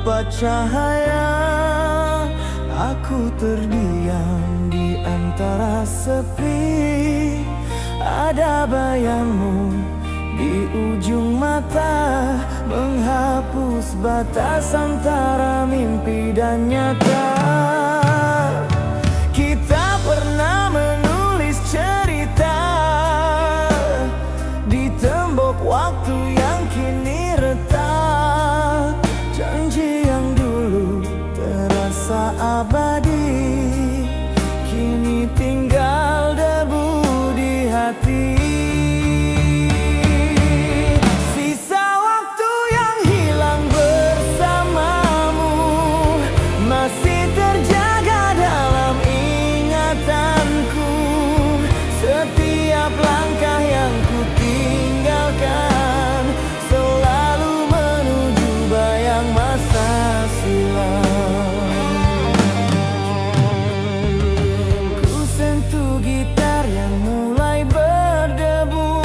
tanpa cahaya. Aku terdiam di antara sepi. Ada bayangmu di ujung mata, menghapus batas antara mimpi dan nyata. Kita pernah menulis cerita di tembok waktu yang kini retak. Janji yang dulu terasa abadi, kini tinggal debu di hati. Sisa waktu yang hilang bersamamu masih terjaga dalam ingatanku. Setiap langkah yang ku tinggalkan selalu menuju bayang masa silam. Ku sentuh gitar yang mulai berdebu,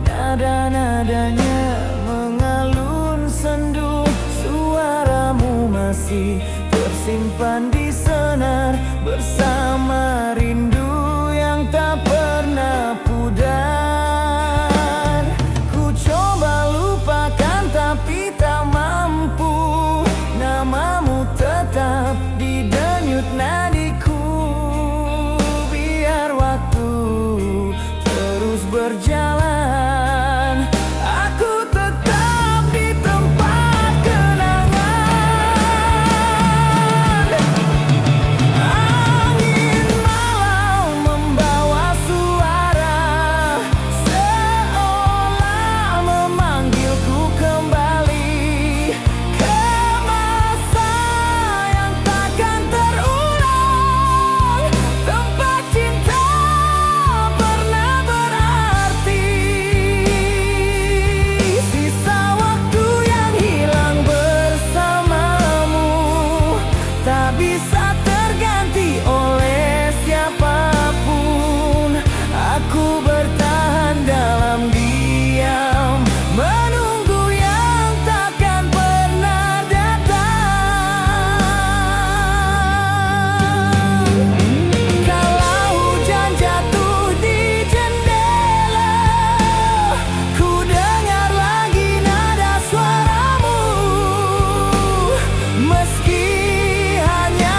nada-nadanya mengalun sendu. Suaramu masih tersimpan di senar bersama rindu yang tak pernah pudar. Ku coba lupakan tapi tak mampu, namamu tetap di denyut nadiku. Biar waktu terus berjalan, aku tetap di tempat kenangan. Angin malam membawa suara, seolah memanggilku kembali ke masa yang takkan terulang. Tempat cinta pernah berarti. Sisa waktu yang hilang bersamamu tak bisa terganti oleh siapapun. Aku bertahan dalam diam, menunggu yang takkan pernah datang. Kalau hujan jatuh di jendela, ku dengar lagi nada suaramu. Meski hanya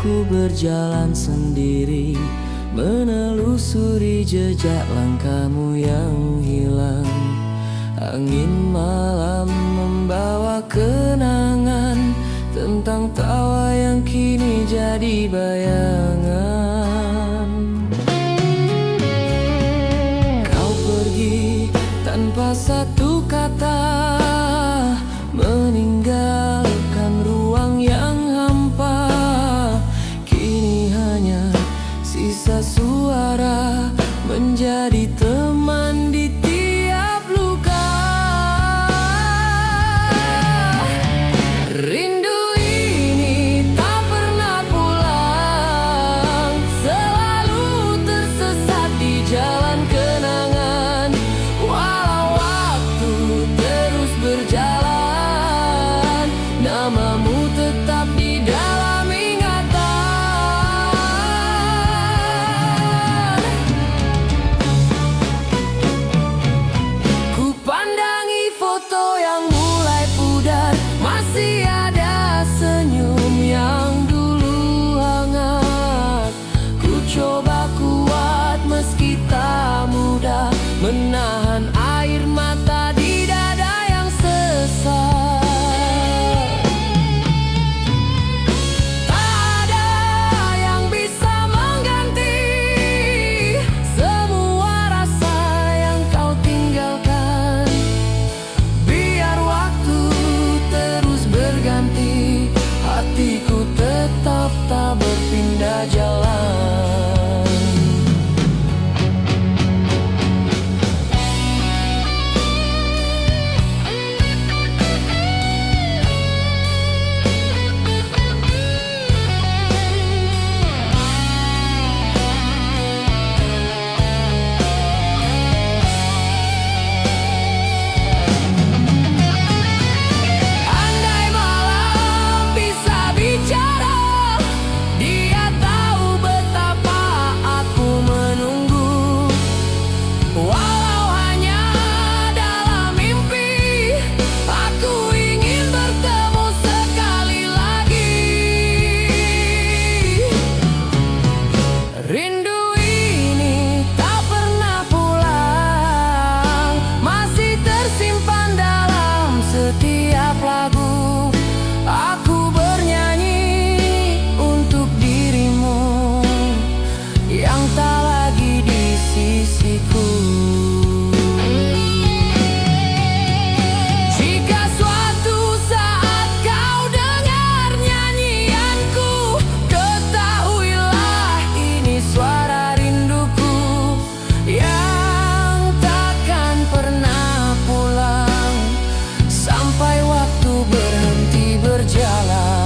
ku berjalan sendiri, menelusuri jejak langkahmu yang hilang. Angin malam membawa kenangan tentang tawa yang kini jadi bayangan. Kau pergi tanpa satu kata, meninggalkan ruang yang hampa. Kini hanya sisa suara menjadi teman di tiap luka. Rindu ini tak pernah pulang, selalu tersesat di jalan kenangan. Walau waktu terus berjalan, namamu tetap di dalam ingatan. Ku pandangi foto yang mulai pudar, masih ada senyum yang dulu hangat. Ku coba kuat meski tak mudah, menahan air mata di dada yang sesak. Tak ada yang bisa mengganti semua rasa yang kau tinggalkan. Biar waktu terus berganti, hatiku tetap tak berpindah jalan. Andai malam bisa bicara, dia tahu betapa aku menunggu. Walau hanya dalam mimpi, aku ingin bertemu sekali lagi. Rindu ini tak pernah pulang, masih tersimpan dalam setiap lagu. Aku bernyanyi untuk dirimu yang tak lagi di sisiku. Jika suatu saat kau dengar nyanyianku, ketahuilah ini suara rinduku yang takkan pernah pulang sampai waktu berhenti berjalan.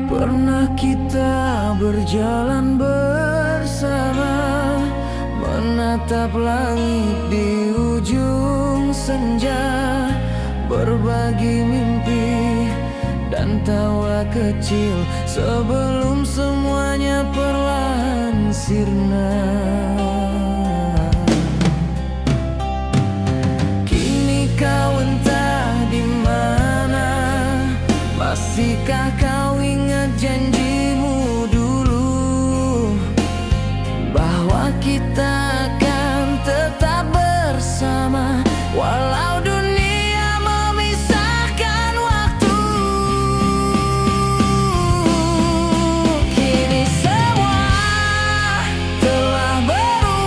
Pernah kita berjalan bersama, menatap langit di ujung senja, berbagi mimpi dan tawa kecil sebelum semuanya perlahan sirna. Kini kau entah di mana, masihkah kau ingat janjimu dulu bahwa kita akan tetap bersama walau dunia memisahkan waktu. Kini semua telah berubah.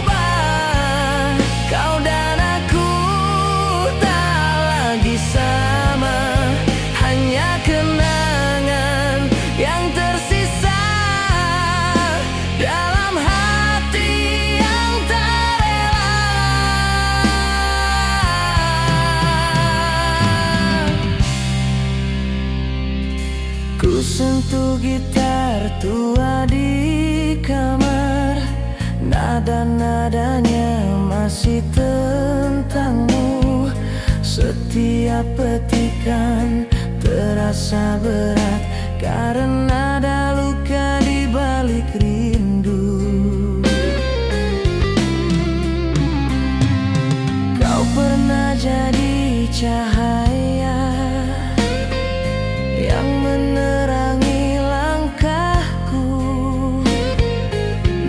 dan nadanya masih tentangmu. Setiap petikan terasa berat karena ada luka di balik rindu. Kau pernah jadi cahaya yang menerangi langkahku,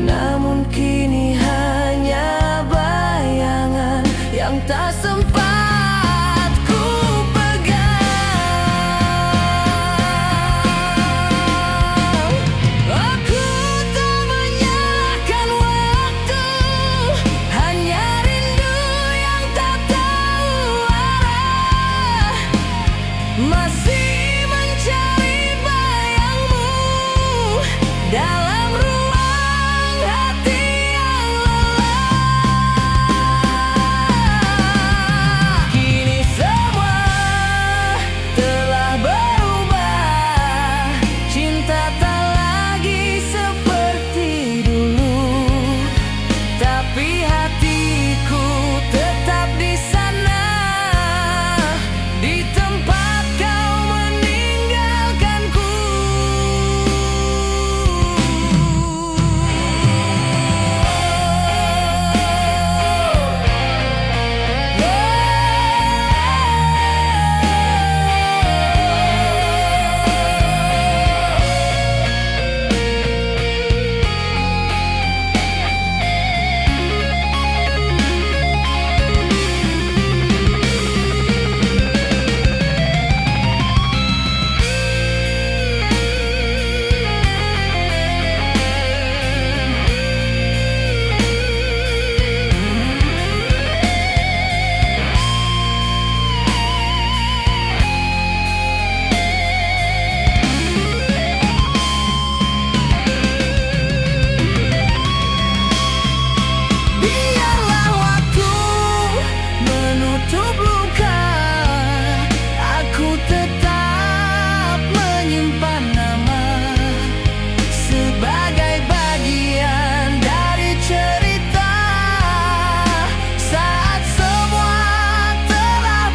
namun kini hanya bayangan yang tak sempat ku pegang. Aku tak menyalahkan waktu, hanya rindu yang tak tahu arah, masih mencari bayangmu dalam ruang hati yang lelah. Kini semua telah berubah, cinta tak lagi seperti dulu, tapi hatiku tetap di sana, di tempat kau meninggalkanku. Biarlah waktu menutup luka, aku tetap menyimpan nama sebagai bagian dari cerita. Saat semua telah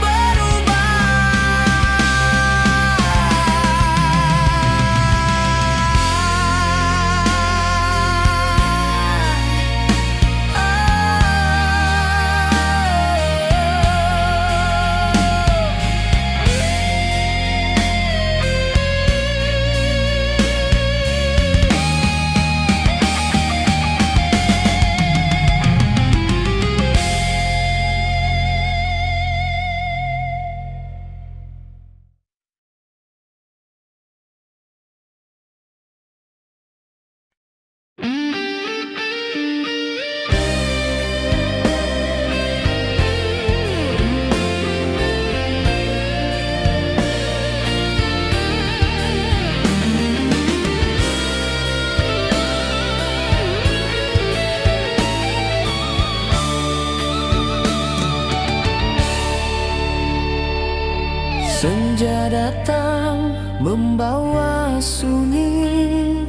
senja datang membawa sunyi,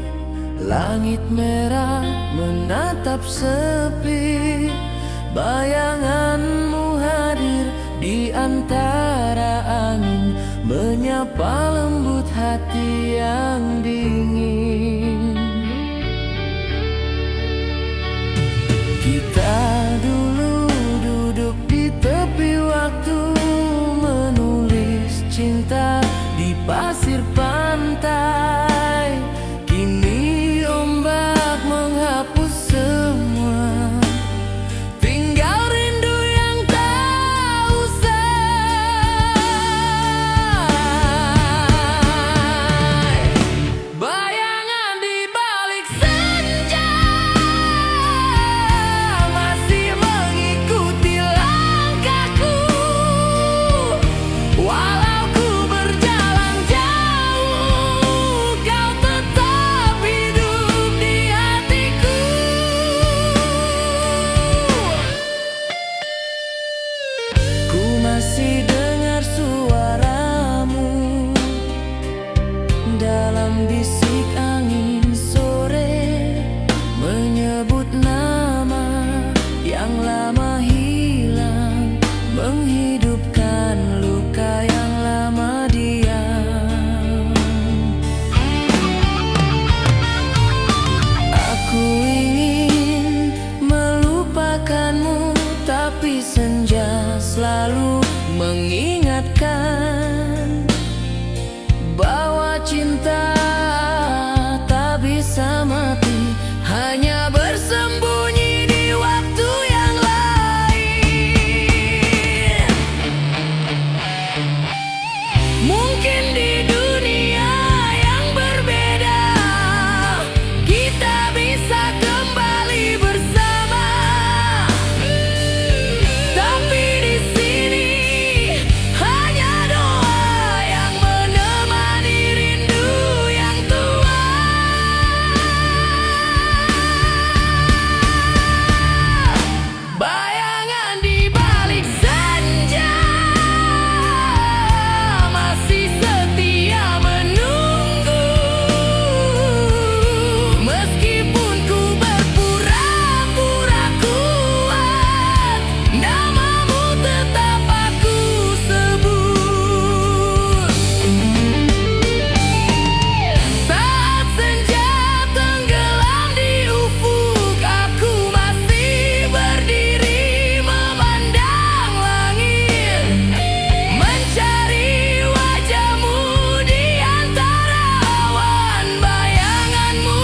langit merah menatap sepi. Bayanganmu hadir di antara angin, menyapa lembut hati yang dingin. Kita dulu duduk di tepi waktu, menulis cinta di pasir pantai. Kini ombak menghapus semua, tinggal rindu yang tak usai. Bayang Tapi senja selalu mengingatkan bahwa cinta tak bisa mati, hanya bersembunyi di waktu yang lain. Mungkin di dunia yang berbeda kita bisa kembali bersama, tapi di sini hanya doa yang menemani rindu yang tua. Bayangan di balik senja masih setia menunggu, meskipun ku berpura-pura kuat, namamu tetap aku sebut. Saat senja tenggelam di ufuk, aku masih berdiri memandang langit, mencari wajahmu di antara awan. Bayanganmu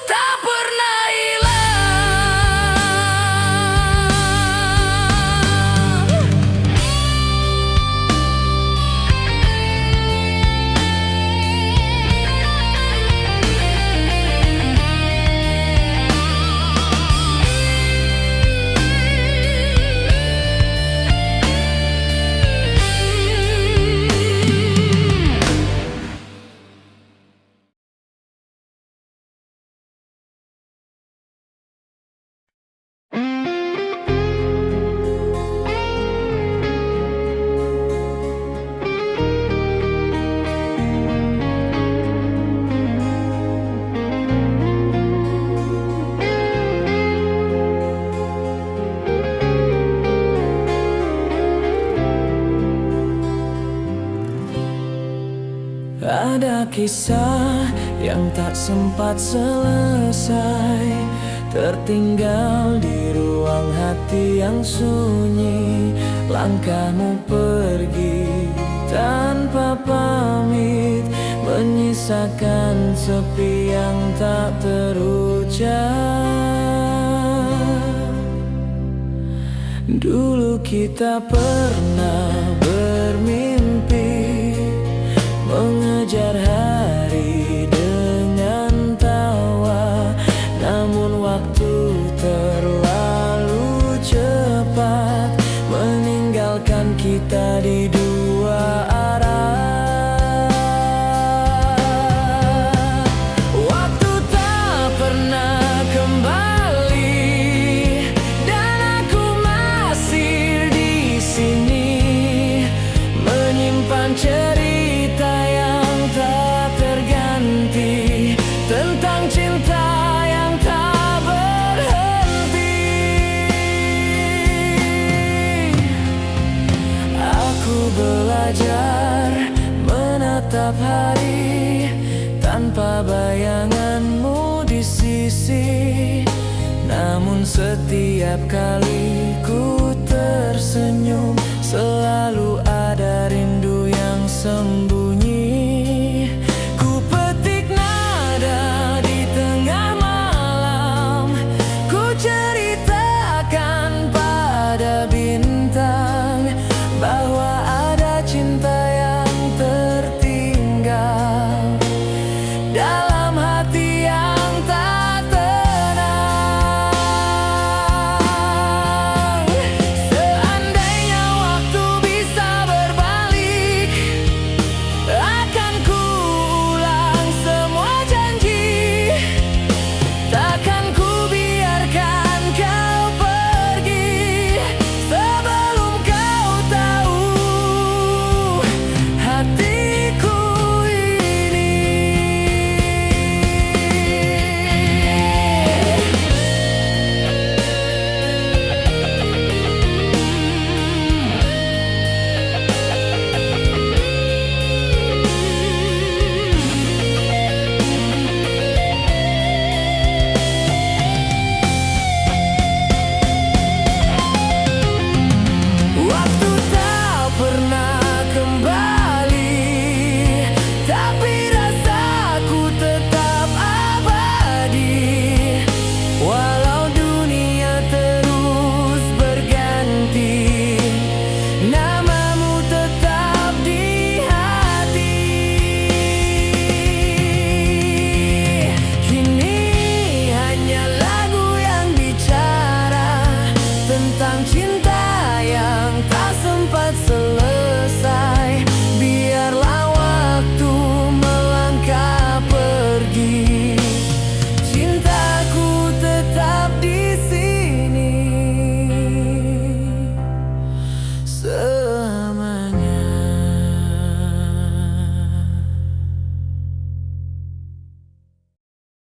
tak pernah hilang. Ada kisah yang tak sempat selesai, tertinggal di ruang hati yang sunyi. Langkahmu pergi tanpa pamit, menyisakan sepi yang tak terucap. Dulu kita pernah bermimpi mengejar hari dengan tawa, namun waktu terlalu cepat meninggalkan kita di dua arah. Waktu tak pernah kembali dan aku masih di sini menyimpan cerita yang tak terganti tentang cinta yang tak berhenti. Aku belajar menatap hari tanpa bayanganmu di sisi, namun setiap kali ku tersenyum selalu ada rindu yang sembunyi. Ku petik nada di tengah malam, ku ceritakan pada bintang bahwa ada cinta yang tertinggal dalam hati yang tak tenang. tentang cinta.